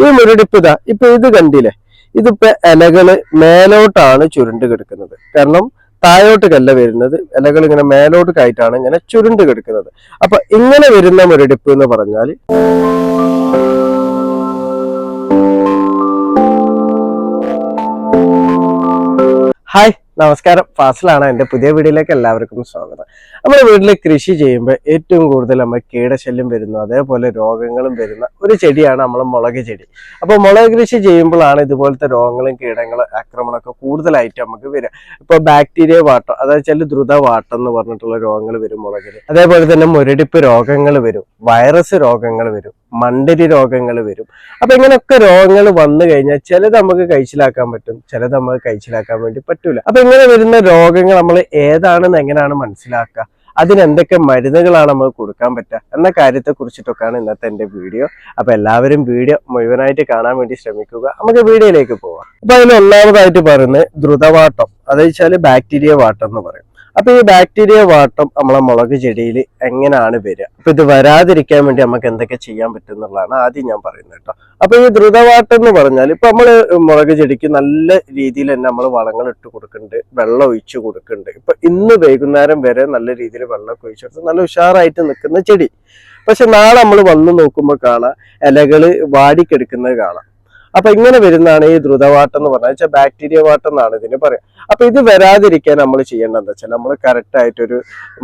ഈ മുരടിപ്പ് ഇപ്പൊ ഇത് കണ്ടില്ലേ, ഇതിപ്പോ ഇലകള് മേലോട്ടാണ് ചുരുണ്ട് കിടക്കുന്നത്. കാരണം താഴോട്ടല്ല വരുന്നത്, ഇലകൾ ഇങ്ങനെ മേലോട്ടായിട്ടാണ് ഇങ്ങനെ ചുരുണ്ട് കിടക്കുന്നത്. അപ്പൊ ഇങ്ങനെ വരുന്ന മുരടിപ്പ് എന്ന് പറഞ്ഞാൽ ഹായ് നമസ്കാരം, ഫാസിലാണ്. എൻ്റെ പുതിയ വീഡിയോയിലേക്ക് എല്ലാവർക്കും സ്വാഗതം. നമ്മുടെ വീട്ടിൽ കൃഷി ചെയ്യുമ്പോൾ ഏറ്റവും കൂടുതൽ നമ്മൾ കീടശല്യം വരുന്നു, അതേപോലെ രോഗങ്ങളും വരുന്ന ഒരു ചെടിയാണ് നമ്മൾ മുളക് ചെടി. അപ്പോൾ മുളക് കൃഷി ചെയ്യുമ്പോഴാണ് ഇതുപോലത്തെ രോഗങ്ങളും കീടങ്ങളും ആക്രമണമൊക്കെ കൂടുതലായിട്ട് നമുക്ക് വരിക. ഇപ്പോൾ ബാക്ടീരിയ വാട്ടം, അതായത് ചില ദ്രുത വാട്ടം എന്ന് പറഞ്ഞിട്ടുള്ള രോഗങ്ങൾ വരും മുളകിൽ. അതേപോലെ തന്നെ മുരടിപ്പ് രോഗങ്ങൾ വരും, വൈറസ് രോഗങ്ങൾ വരും, മണ്ടരി രോഗങ്ങൾ വരും. അപ്പൊ ഇങ്ങനെയൊക്കെ രോഗങ്ങൾ വന്നു കഴിഞ്ഞാൽ ചിലത് നമുക്ക് കഴിച്ചിലാക്കാൻ പറ്റും, ചിലത് നമുക്ക് കഴിച്ചിലാക്കാൻ വേണ്ടി പറ്റൂല. അപ്പൊ ഇങ്ങനെ വരുന്ന രോഗങ്ങൾ നമ്മൾ ഏതാണെന്ന് എങ്ങനെയാണ് മനസ്സിലാക്കുക, അതിനെന്തൊക്കെ മരുന്നുകളാണ് നമുക്ക് കൊടുക്കാൻ പറ്റുക എന്ന കാര്യത്തെ കുറിച്ചിട്ടൊക്കെയാണ് ഇന്നത്തെ എൻ്റെ വീഡിയോ. അപ്പൊ എല്ലാവരും വീഡിയോ മുഴുവനായിട്ട് കാണാൻ വേണ്ടി ശ്രമിക്കുക. നമുക്ക് വീഡിയോയിലേക്ക് പോവാം. അപ്പൊ അതിൽ ഒന്നാമതായിട്ട് പറയുന്നത് ദ്രുതവാട്ടം, അതെന്ന് ബാക്ടീരിയ വാട്ടം എന്ന് പറയും. അപ്പൊ ഈ ബാക്ടീരിയ വാട്ടം നമ്മളെ മുളക് ചെടിയിൽ എങ്ങനെയാണ് വരിക, അപ്പൊ ഇത് വരാതിരിക്കാൻ വേണ്ടി നമുക്ക് എന്തൊക്കെ ചെയ്യാൻ പറ്റും എന്നുള്ളതാണ് ആദ്യം ഞാൻ പറയുന്നത് കേട്ടോ. അപ്പൊ ഈ ദ്രുതവാട്ടം എന്ന് പറഞ്ഞാൽ ഇപ്പൊ നമ്മള് മുളക് ചെടിക്ക് നല്ല രീതിയിൽ തന്നെ നമ്മൾ വളങ്ങൾ ഇട്ട് കൊടുക്കുന്നുണ്ട്, വെള്ളം ഒഴിച്ചു കൊടുക്കുന്നുണ്ട്. ഇപ്പൊ ഇന്ന് വൈകുന്നേരം വരെ നല്ല രീതിയിൽ വെള്ളമൊക്കെ ഒഴിച്ചെടുത്ത് നല്ല ഉഷാറായിട്ട് നിൽക്കുന്ന ചെടി. പക്ഷെ നാളെ നമ്മൾ വന്ന് നോക്കുമ്പോൾ കാണാം ഇലകള് വാടിക്കെടുക്കുന്നത് കാണാം. അപ്പൊ ഇങ്ങനെ വരുന്നതാണ് ഈ ദ്രുതവാട്ടം എന്ന് പറഞ്ഞാൽ ബാക്ടീരിയ വാട്ടം എന്നാണ് ഇതിന് പറയാം. അപ്പൊ ഇത് വരാതിരിക്കാൻ നമ്മൾ ചെയ്യേണ്ടത് എന്താ വെച്ചാൽ നമ്മൾ കറക്റ്റ് ആയിട്ടൊരു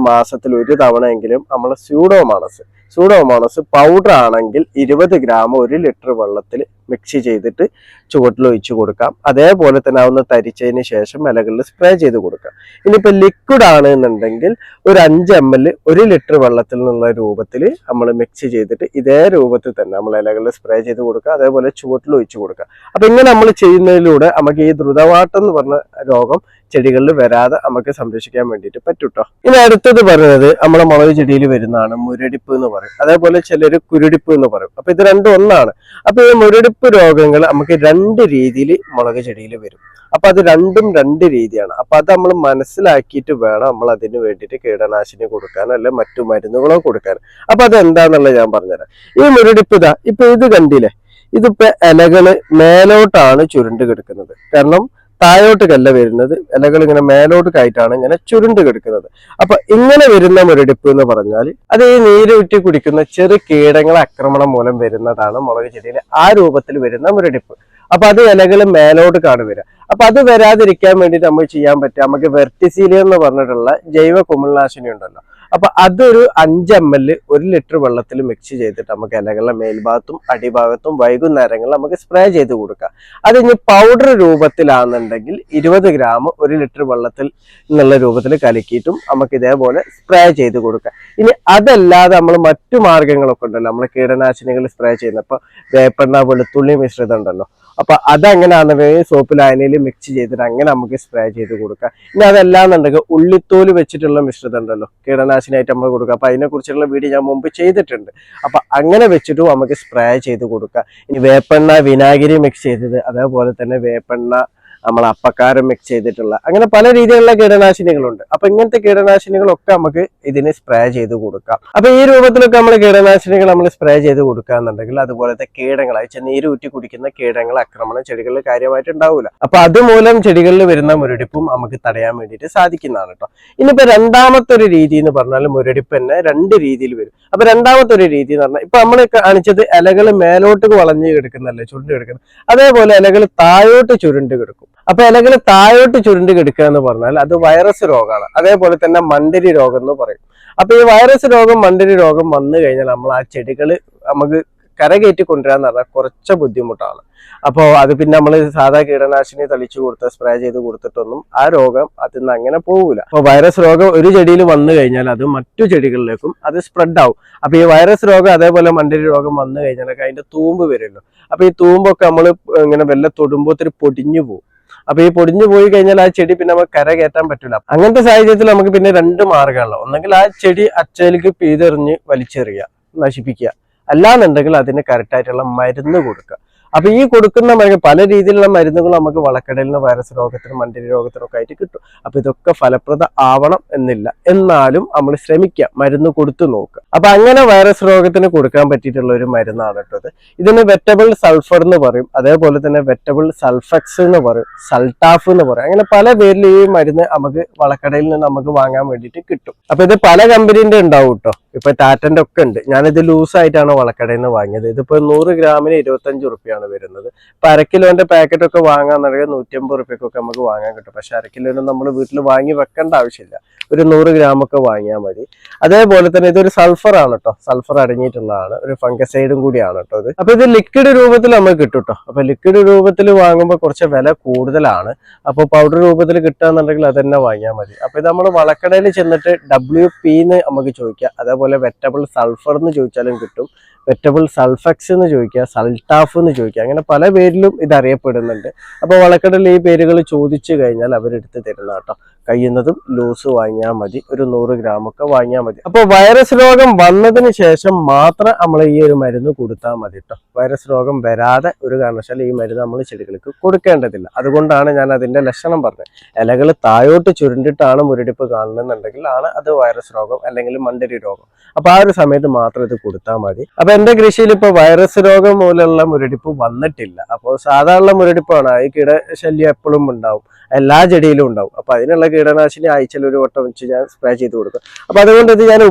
മാസത്തിൽ ഒരു തവണയെങ്കിലും നമ്മൾ സ്യൂഡോമോണസ് പൗഡർ ആണെങ്കിൽ 20 ഗ്രാം 1 ലിറ്റർ വെള്ളത്തിൽ മിക്സ് ചെയ്തിട്ട് ചുവട്ടിൽ ഒഴിച്ചു കൊടുക്കാം. അതേപോലെ തന്നെ അതൊന്ന് തരിച്ചതിന് ശേഷം ഇലകളിൽ സ്പ്രേ ചെയ്ത് കൊടുക്കാം. ഇനിയിപ്പോ ലിക്വിഡ് ആണ് എന്നുണ്ടെങ്കിൽ ഒരു 5 ml 1 ലിറ്റർ വെള്ളത്തിൽ നിന്നുള്ള രൂപത്തിൽ നമ്മൾ മിക്സ് ചെയ്തിട്ട് ഇതേ രൂപത്തിൽ തന്നെ നമ്മൾ ഇലകളിൽ സ്പ്രേ ചെയ്ത് കൊടുക്കുക, അതേപോലെ ചുവട്ടിൽ ഒഴിച്ചു കൊടുക്കുക. അപ്പൊ ഇങ്ങനെ നമ്മൾ ചെയ്യുന്നതിലൂടെ നമുക്ക് ഈ ദ്രുതവാട്ടം എന്ന് പറഞ്ഞ രോഗം ചെടികളിൽ വരാതെ നമുക്ക് സംരക്ഷിക്കാൻ വേണ്ടിയിട്ട് പറ്റൂട്ടോ. ഇനി അടുത്തത് പറയുന്നത് നമ്മളെ മുളക് ചെടിയിൽ വരുന്നതാണ് മുരടിപ്പ് എന്ന് പറയും, അതേപോലെ ചിലര് കുരുടിപ്പ് എന്ന് പറയും. അപ്പൊ ഇത് രണ്ടും ഒന്നാണ്. അപ്പൊ ഈ മുരടിപ്പ് രോഗങ്ങൾ നമുക്ക് 2 രീതിയിൽ മുളക് ചെടിയിൽ വരും. അപ്പൊ അത് രണ്ടും 2 രീതിയാണ്. അപ്പൊ അത് നമ്മൾ മനസ്സിലാക്കിയിട്ട് വേണം നമ്മൾ അതിന് വേണ്ടിയിട്ട് കീടനാശിനി കൊടുക്കാനോ അല്ലെ മറ്റു മരുന്നുകളോ കൊടുക്കാനോ. അപ്പൊ അത് എന്താന്നുള്ളത് ഞാൻ പറഞ്ഞുതരാം. ഈ മുരടിപ്പ് ഇപ്പൊ ഇത് കണ്ടില്ലേ, ഇതിപ്പോ ഇലകള് മേലോട്ടാണ് ചുരുണ്ട് കിടക്കുന്നത്. കാരണം താഴോട്ടല്ല വരുന്നത്, ഇലകൾ ഇങ്ങനെ മേലോട്ടായിട്ടാണ് ഇങ്ങനെ ചുരുണ്ട് കിടക്കുന്നത്. അപ്പൊ ഇങ്ങനെ വരുന്ന മുരടിപ്പ് എന്ന് പറഞ്ഞാൽ അത് ഈ നീര് ഉറ്റി കുടിക്കുന്ന ചെറു കീടങ്ങളെ ആക്രമണം മൂലം വരുന്നതാണ് മുളക് ചെടിയിൽ ആ രൂപത്തിൽ വരുന്ന മുരടിപ്പ്. അപ്പൊ അത് ഇലകൾ മേലോട്ടാണ് വരിക. അപ്പൊ അത് വരാതിരിക്കാൻ വേണ്ടിയിട്ട് നമ്മൾ ചെയ്യാൻ പറ്റുക, നമുക്ക് വെർട്ടിസീലിയം എന്ന് പറഞ്ഞിട്ടുള്ള ജൈവ കുമിൾനാശിനി ഉണ്ടല്ലോ, അപ്പൊ അതൊരു 5 ml 1 ലിറ്റർ വെള്ളത്തിൽ മിക്സ് ചെയ്തിട്ട് നമുക്ക് ഇലകളുടെ മേൽഭാഗത്തും അടിഭാഗത്തും വൈകുന്നേരങ്ങളിൽ നമുക്ക് സ്പ്രേ ചെയ്ത് കൊടുക്കാം. അത് ഇനി പൗഡർ രൂപത്തിലാണെന്നുണ്ടെങ്കിൽ 20 ഗ്രാം 1 ലിറ്റർ വെള്ളത്തിൽ എന്നുള്ള രൂപത്തിൽ കലക്കിയിട്ടും നമുക്ക് ഇതേപോലെ സ്പ്രേ ചെയ്ത് കൊടുക്കാം. ഇനി അതല്ലാതെ നമ്മൾ മറ്റു മാർഗങ്ങളൊക്കെ ഉണ്ടല്ലോ, നമ്മൾ കീടനാശിനികൾ സ്പ്രേ ചെയ്യുന്ന ഇപ്പൊ വേപ്പെണ്ണ വെളുത്തുള്ളി മിശ്രിതം ഉണ്ടല്ലോ, അപ്പൊ അതങ്ങനെയാണെന്നുണ്ടെങ്കിൽ സോപ്പ് ലായനിയിൽ മിക്സ് ചെയ്തിട്ട് അങ്ങനെ നമുക്ക് സ്പ്രേ ചെയ്ത് കൊടുക്കാം. ഇനി അതല്ലാന്നുണ്ടെങ്കിൽ ഉള്ളിത്തോല് വെച്ചിട്ടുള്ള മിശ്രിതം ഉണ്ടല്ലോ, കീടനാശിനിയായിട്ട് നമ്മൾ കൊടുക്കുക. അപ്പൊ അതിനെ കുറിച്ചുള്ള വീഡിയോ ഞാൻ മുമ്പ് ചെയ്തിട്ടുണ്ട്. അപ്പൊ അങ്ങനെ വെച്ചിട്ടും നമുക്ക് സ്പ്രേ ചെയ്ത് കൊടുക്കാം. ഇനി വേപ്പെണ്ണ വിനാഗിരി മിക്സ് ചെയ്തത്, അതേപോലെ തന്നെ വേപ്പെണ്ണ നമ്മൾ അപ്പക്കാരം മിക്സ് ചെയ്തിട്ടുള്ള അങ്ങനെ പല രീതിയിലുള്ള കീടനാശിനികളുണ്ട്. അപ്പൊ ഇങ്ങനത്തെ കീടനാശിനികളൊക്കെ നമുക്ക് ഇതിന് സ്പ്രേ ചെയ്ത് കൊടുക്കാം. അപ്പൊ ഈ രൂപത്തിലൊക്കെ നമ്മൾ കീടനാശിനികൾ നമ്മൾ സ്പ്രേ ചെയ്ത് കൊടുക്കുകയെന്നുണ്ടെങ്കിൽ അതുപോലത്തെ കീടങ്ങളായി നീര് ഊറ്റി കുടിക്കുന്ന കീടങ്ങളെ ആക്രമണം ചെടികളിൽ കാര്യമായിട്ട് ഉണ്ടാവില്ല. അപ്പൊ അതുമൂലം ചെടികളിൽ വരുന്ന മുരടിപ്പും നമുക്ക് തടയാൻ വേണ്ടിയിട്ട് സാധിക്കുന്നതാണ് കേട്ടോ. ഇനിയിപ്പോ രണ്ടാമത്തെ ഒരു രീതി എന്ന് പറഞ്ഞാൽ മുരടിപ്പ് തന്നെ 2 രീതിയിൽ വരും. അപ്പൊ രണ്ടാമത്തെ ഒരു രീതി എന്ന് പറഞ്ഞാൽ ഇപ്പൊ നമ്മൾ കാണിച്ചത് ഇലകൾ മേലോട്ട് വളഞ്ഞു കിടക്കുന്നല്ലേ, ചുരുണ്ട് കിടക്കുന്നത്, അതേപോലെ ഇലകൾ താഴോട്ട് ചുരുണ്ട് കിടക്കും. അപ്പൊ ഇലകൾ താഴോട്ട് ചുരുണ്ട് കിടക്കുക എന്ന് പറഞ്ഞാൽ അത് വൈറസ് രോഗമാണ്, അതേപോലെ തന്നെ മണ്ടരി രോഗം എന്ന് പറയും. അപ്പൊ ഈ വൈറസ് രോഗം മണ്ടരി രോഗം വന്നു കഴിഞ്ഞാൽ നമ്മൾ ആ ചെടികള് നമുക്ക് കരകയറ്റി കൊണ്ടുവരാന്ന് പറഞ്ഞാൽ കുറച്ച് ബുദ്ധിമുട്ടാണ്. അപ്പോൾ അത് പിന്നെ നമ്മൾ സാധാ കീടനാശിനി തളിച്ചു കൊടുത്ത് സ്പ്രേ ചെയ്ത് കൊടുത്തിട്ടൊന്നും ആ രോഗം അതിൽ നിന്ന് അങ്ങനെ പോകൂല. അപ്പൊ വൈറസ് രോഗം ഒരു ചെടിയിൽ വന്നു കഴിഞ്ഞാൽ അത് മറ്റു ചെടികളിലേക്കും അത് സ്പ്രെഡ് ആവും. അപ്പൊ ഈ വൈറസ് രോഗം അതേപോലെ മണ്ടരി രോഗം വന്നു കഴിഞ്ഞാലൊക്കെ അതിന്റെ തൂമ്പ് വരുമല്ലോ, അപ്പൊ ഈ തൂമ്പൊക്കെ നമ്മൾ ഇങ്ങനെ വല്ല തൊടുമ്പോത്തിന് പൊടിഞ്ഞു പോകും. അപ്പൊ ഈ പൊടിഞ്ഞു പോയി കഴിഞ്ഞാൽ ആ ചെടി പിന്നെ നമുക്ക് കര കയറ്റാൻ പറ്റില്ല. അങ്ങനത്തെ സാഹചര്യത്തിൽ നമുക്ക് പിന്നെ 2 മാർഗമാണല്ലോ, ഒന്നെങ്കിൽ ആ ചെടി അച്ചയിലേക്ക് പീതെറിഞ്ഞ് വലിച്ചെറിയുക, നശിപ്പിക്കുക, അല്ലാന്നുണ്ടെങ്കിൽ അതിന് കറക്റ്റായിട്ടുള്ള മരുന്ന് കൊടുക്കുക. അപ്പൊ ഈ കൊടുക്കുന്ന പല രീതിയിലുള്ള മരുന്നുകൾ നമുക്ക് വളക്കടയിൽ നിന്ന് വൈറസ് രോഗത്തിനും മണ്ടരി രോഗത്തിനും ഒക്കെ ആയിട്ട് കിട്ടും. അപ്പൊ ഇതൊക്കെ ഫലപ്രദ ആവണം എന്നില്ല, എന്നാലും നമ്മൾ ശ്രമിക്കുക, മരുന്ന് കൊടുത്തു നോക്കുക. അപ്പൊ അങ്ങനെ വൈറസ് രോഗത്തിന് കൊടുക്കാൻ പറ്റിയിട്ടുള്ള ഒരു മരുന്നാണ് കേട്ടത്. ഇതിന് വെറ്റബിൾ സൾഫർ എന്ന് പറയും, അതേപോലെ തന്നെ വെറ്റബിൾ സൾഫക്സ് എന്ന് പറയും, സൾട്ടാഫ് എന്ന് പറയും. അങ്ങനെ പല പേരിൽ ഈ മരുന്ന് നമുക്ക് വളക്കടയിൽ നിന്ന് നമുക്ക് വാങ്ങാൻ വേണ്ടിയിട്ട് കിട്ടും. അപ്പൊ ഇത് പല കമ്പനീന്റെ ഉണ്ടാവും കേട്ടോ. ഇപ്പൊ ടാറ്റന്റെ ഒക്കെ ഉണ്ട്. ഞാനിത് ലൂസായിട്ടാണ് വളക്കടയിൽ നിന്ന് വാങ്ങിയത്. ഇതിപ്പോ 100 ഗ്രാമിന് 25 റുപ്യാണ് വരുന്നത്. ഇപ്പൊ അരക്കിലോന്റെ പാക്കറ്റ് ഒക്കെ വാങ്ങാന്നുണ്ടെങ്കിൽ 150 റുപ്യക്കൊക്കെ നമുക്ക് വാങ്ങാൻ കിട്ടും. പക്ഷെ അരക്കിലോനും നമ്മൾ വീട്ടിൽ വാങ്ങി വെക്കേണ്ട ആവശ്യമില്ല, ഒരു 100 ഗ്രാം ഒക്കെ വാങ്ങിയാൽ മതി. അതേപോലെ തന്നെ ഇതൊരു സൾഫർ ആണ് കേട്ടോ, സൾഫർ അടങ്ങിയിട്ടുള്ളതാണ്, ഒരു ഫംഗസൈഡും കൂടിയാണ് കേട്ടോ ഇത്. അപ്പൊ ഇത് ലിക്വിഡ് രൂപത്തിൽ നമുക്ക് കിട്ടും കേട്ടോ. അപ്പൊ ലിക്വിഡ് രൂപത്തിൽ വാങ്ങുമ്പോൾ കുറച്ച് വില കൂടുതലാണ്. അപ്പൊ പൗഡർ രൂപത്തിൽ കിട്ടുകയെന്നുണ്ടെങ്കിൽ അത് തന്നെ വാങ്ങിയാൽ മതി. അപ്പൊ ഇത് നമ്മൾ വളക്കടയിൽ ചെന്നിട്ട് WP എന്ന് നമുക്ക് ചോദിക്കാം, അതേപോലെ വെറ്റബിൾ സൾഫർ എന്ന് ചോദിച്ചാലും കിട്ടും, വെറ്റബിൾ സൾഫക്സ് എന്ന് ചോദിക്കുക, സൾട്ടാഫ് എന്ന് ചോദിക്കുക, അങ്ങനെ പല പേരിലും ഇത് അറിയപ്പെടുന്നുണ്ട്. അപ്പോൾ വളക്കടയിൽ ഈ പേരുകൾ ചോദിച്ചു കഴിഞ്ഞാൽ അവരെടുത്ത് തരുന്ന കേട്ടോ. കഴിയുന്നതും ലൂസ് വാങ്ങിയാൽ മതി, ഒരു 100 ഗ്രാം ഒക്കെ വാങ്ങിയാൽ മതി. അപ്പോൾ വൈറസ് രോഗം വന്നതിന് ശേഷം മാത്രം നമ്മൾ ഈ ഒരു മരുന്ന് കൊടുത്താൽ മതി കേട്ടോ. വൈറസ് രോഗം വരാതെ ഒരു കാരണവശാലും ഈ മരുന്ന് നമ്മൾ ചെടികൾക്ക് കൊടുക്കേണ്ടതില്ല. അതുകൊണ്ടാണ് ഞാൻ അതിന്റെ ലക്ഷണം പറഞ്ഞത്. ഇലകൾ താഴോട്ട് ചുരുണ്ടിട്ടാണ് മുരടിപ്പ് കാണുന്നുണ്ടെങ്കിൽ ആണ് അത് വൈറസ് രോഗം അല്ലെങ്കിൽ മണ്ടരി രോഗം. അപ്പൊ ആ ഒരു സമയത്ത് മാത്രം ഇത് കൊടുത്താൽ മതി. അപ്പൊ എന്റെ കൃഷിയിൽ ഇപ്പൊ വൈറസ് രോഗം മൂലമുള്ള മുരടിപ്പ് വന്നിട്ടില്ല. അപ്പോൾ സാധാരണ മുരടിപ്പാണ്. ഈ കീടശല്യം എപ്പോഴും ഉണ്ടാവും, എല്ലാ ചെടിയിലും ഉണ്ടാവും. അപ്പൊ അതിനുള്ള കീടനാശിനി ആഴ്ചയിൽ ഒരു വട്ടം വെച്ച് ഞാൻ സ്പ്രേ ചെയ്ത് കൊടുക്കും. അപ്പൊ അതുകൊണ്ട് ഇത് ഞാൻ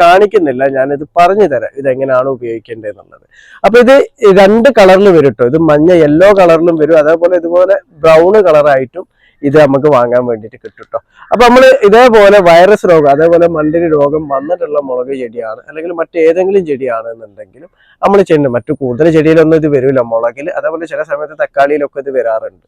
കാണിക്കുന്നില്ല, ഞാനിത് പറഞ്ഞു തരാം ഇതെങ്ങനെയാണ് ഉപയോഗിക്കേണ്ടതെന്നുള്ളത്. അപ്പൊ ഇത് 2 കളറിൽ വരും കേട്ടോ. ഇത് മഞ്ഞ യെല്ലോ കളറിലും വരും, അതേപോലെ ഇതുപോലെ ബ്രൗൺ കളറായിട്ടും ഇത് നമുക്ക് വാങ്ങാൻ വേണ്ടിയിട്ട് കിട്ടും കേട്ടോ. അപ്പൊ നമ്മൾ ഇതേപോലെ വൈറസ് രോഗം അതേപോലെ മണ്ടരി രോഗം വന്നിട്ടുള്ള മുളക് ചെടിയാണ് അല്ലെങ്കിൽ മറ്റേതെങ്കിലും ചെടിയാണെന്നുണ്ടെങ്കിലും നമ്മൾ ചെയ്യുന്നത്, മറ്റു കൂടുതൽ ചെടിയിലൊന്നും ഇത് വരില്ല, മുളകിൽ അതേപോലെ ചില സമയത്ത് തക്കാളിയിലൊക്കെ ഇത് വരാറുണ്ട്.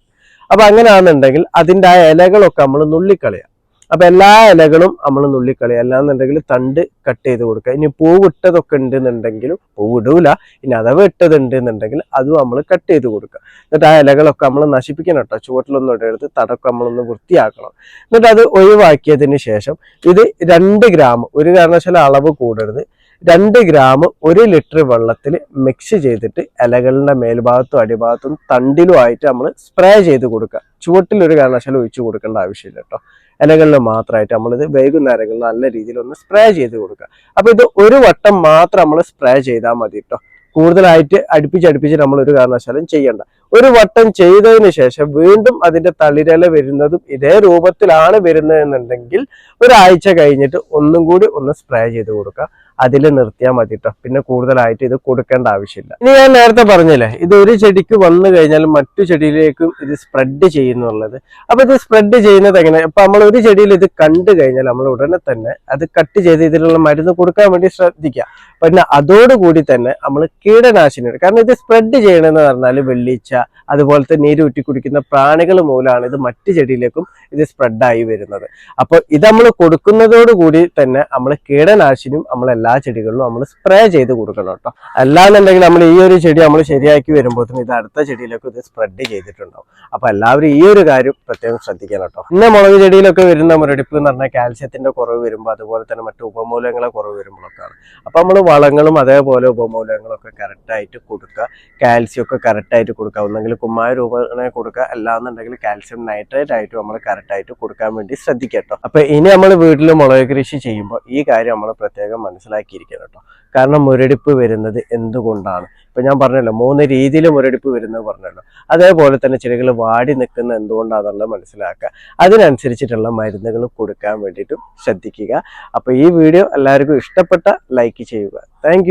അപ്പൊ അങ്ങനെയാണെന്നുണ്ടെങ്കിൽ അതിൻ്റെ ആ ഇലകളൊക്കെ നമ്മൾ നുള്ളിക്കളയാം. അപ്പൊ എല്ലാ ഇലകളും നമ്മൾ നുള്ളിക്കളയാം, അല്ലാന്നുണ്ടെങ്കിൽ തണ്ട് കട്ട് ചെയ്ത് കൊടുക്കുക. ഇനി പൂവിട്ടതൊക്കെ ഉണ്ടെന്നുണ്ടെങ്കിലും, പൂവിടൂല, ഇനി അഥവാ ഇട്ടതുണ്ട് എന്നുണ്ടെങ്കിൽ അതും നമ്മൾ കട്ട് ചെയ്ത് കൊടുക്കുക. എന്നിട്ട് ആ ഇലകളൊക്കെ നമ്മൾ നശിപ്പിക്കണം കേട്ടോ. ചുവട്ടിലൊന്നും ഇടരുത്, തടൊക്കെ നമ്മളൊന്ന് വൃത്തിയാക്കണം. എന്നിട്ട് അത് ഒഴിവാക്കിയതിന് ശേഷം ഇത് 2 ഗ്രാം, ഒരു കാരണവശാലും അളവ് കൂടരുത്, 2 ഗ്രാം 1 ലിറ്റർ വെള്ളത്തിൽ മിക്സ് ചെയ്തിട്ട് ഇലകളുടെ മേൽഭാഗത്തും അടിഭാഗത്തും തണ്ടിലുമായിട്ട് നമ്മൾ സ്പ്രേ ചെയ്ത് കൊടുക്കുക. ചുവട്ടിൽ ഒരു കാരണവശാലും ഒഴിച്ചു കൊടുക്കേണ്ട ആവശ്യമില്ല കേട്ടോ. ഇലകളിൽ മാത്രമായിട്ട് നമ്മളിത് വൈകുന്നേരങ്ങളിൽ നല്ല രീതിയിൽ ഒന്ന് സ്പ്രേ ചെയ്ത് കൊടുക്കുക. അപ്പൊ ഇത് ഒരു വട്ടം മാത്രം നമ്മൾ സ്പ്രേ ചെയ്താൽ മതി കേട്ടോ. കൂടുതലായിട്ട് അടുപ്പിച്ച് നമ്മൾ ഒരു കാരണവശാലും ചെയ്യണ്ട. ഒരു വട്ടം ചെയ്തതിന് ശേഷം വീണ്ടും അതിന്റെ തളിരില വരുന്നതും ഇതേ രൂപത്തിലാണ് വരുന്നതെന്നുണ്ടെങ്കിൽ ഒരാഴ്ച കഴിഞ്ഞിട്ട് ഒന്നും കൂടി ഒന്ന് സ്പ്രേ ചെയ്ത് കൊടുക്കുക. അതിൽ നിർത്തിയാൽ മതി കേട്ടോ. പിന്നെ കൂടുതലായിട്ട് ഇത് കൊടുക്കേണ്ട ആവശ്യമില്ല. ഇനി ഞാൻ നേരത്തെ പറഞ്ഞില്ലേ, ഇത് ഒരു ചെടിക്ക് വന്നു കഴിഞ്ഞാൽ മറ്റു ചെടിയിലേക്കും ഇത് സ്പ്രെഡ് ചെയ്യുന്നുള്ളത്. അപ്പൊ ഇത് സ്പ്രെഡ് ചെയ്യുന്നത് എങ്ങനെ? ഇപ്പൊ നമ്മൾ ഒരു ചെടിയിൽ ഇത് കണ്ടു കഴിഞ്ഞാൽ നമ്മൾ ഉടനെ തന്നെ അത് കട്ട് ചെയ്ത് ഇതിലുള്ള മരുന്ന് കൊടുക്കാൻ വേണ്ടി ശ്രദ്ധിക്കുക. പിന്നെ അതോടുകൂടി തന്നെ നമ്മൾ കീടനാശിനി, കാരണം ഇത് സ്പ്രെഡ് ചെയ്യണമെന്ന് പറഞ്ഞാൽ വെള്ളീച്ച അതുപോലത്തെ നീരൂറ്റി കുടിക്കുന്ന പ്രാണികൾ മൂലമാണ് ഇത് മറ്റു ചെടിയിലേക്കും ഇത് സ്പ്രെഡായി വരുന്നത്. അപ്പൊ ഇത് നമ്മൾ കൊടുക്കുന്നതോടുകൂടി തന്നെ നമ്മൾ കീടനാശിനിയും നമ്മളെല്ലാ ചെടികളിലും നമ്മൾ സ്പ്രേ ചെയ്ത് കൊടുക്കണം കേട്ടോ. അല്ലാന്നുണ്ടെങ്കിൽ നമ്മൾ ഈ ഒരു ചെടി നമ്മൾ ശരിയാക്കി വരുമ്പോഴത്തേനും ഇത് അടുത്ത ചെടിയിലേക്ക് ഇത് സ്പ്രെഡ് ചെയ്തിട്ടുണ്ടാവും. അപ്പൊ എല്ലാവരും ഈ ഒരു കാര്യം പ്രത്യേകം ശ്രദ്ധിക്കണം കേട്ടോ. പിന്നെ മുളക് ചെടിയിലൊക്കെ വരുന്ന മുരടിപ്പ് എന്ന് പറഞ്ഞാൽ കാൽസ്യത്തിന്റെ കുറവ് വരുമ്പോൾ അതുപോലെ തന്നെ മറ്റു ഉപമൂലങ്ങളെ കുറവ് വരുമ്പോഴൊക്കെയാണ്. അപ്പൊ നമ്മൾ വളങ്ങളും അതേപോലെ ഉപമൂലങ്ങളൊക്കെ കറക്റ്റായിട്ട് കൊടുക്കുക, കാൽസ്യം ഒക്കെ കറക്റ്റായിട്ട് കൊടുക്കുക. ഒന്നെങ്കിൽ കുമ്മായ രൂപനെ കൊടുക്കുക, അല്ലാന്നുണ്ടെങ്കിൽ കാൽസ്യം നൈട്രേറ്റ് ആയിട്ട് നമ്മൾ കറക്റ്റായിട്ട് കൊടുക്കാൻ വേണ്ടി ശ്രദ്ധിക്കുക കേട്ടോ. അപ്പൊ ഇനി നമ്മൾ വീട്ടിൽ മുളക് കൃഷി ചെയ്യുമ്പോൾ ഈ കാര്യം നമ്മൾ പ്രത്യേകം മനസ്സിലാക്കിയിരിക്കണം കേട്ടോ. കാരണം മുരടിപ്പ് വരുന്നത് എന്തുകൊണ്ടാണ്? ഇപ്പൊ ഞാൻ പറഞ്ഞല്ലോ 3 രീതിയിൽ മുരടിപ്പ് വരുന്നത് പറഞ്ഞല്ലോ. അതേപോലെ തന്നെ ചെടികൾ വാടി നിൽക്കുന്ന എന്തുകൊണ്ടാണെന്നുള്ളത് മനസ്സിലാക്കുക. അതിനനുസരിച്ചിട്ടുള്ള മരുന്നുകൾ കൊടുക്കാൻ വേണ്ടിയിട്ടും ശ്രദ്ധിക്കുക. അപ്പൊ ഈ വീഡിയോ എല്ലാവർക്കും ഇഷ്ടപ്പെട്ട ലൈക്ക് ചെയ്യുക. താങ്ക്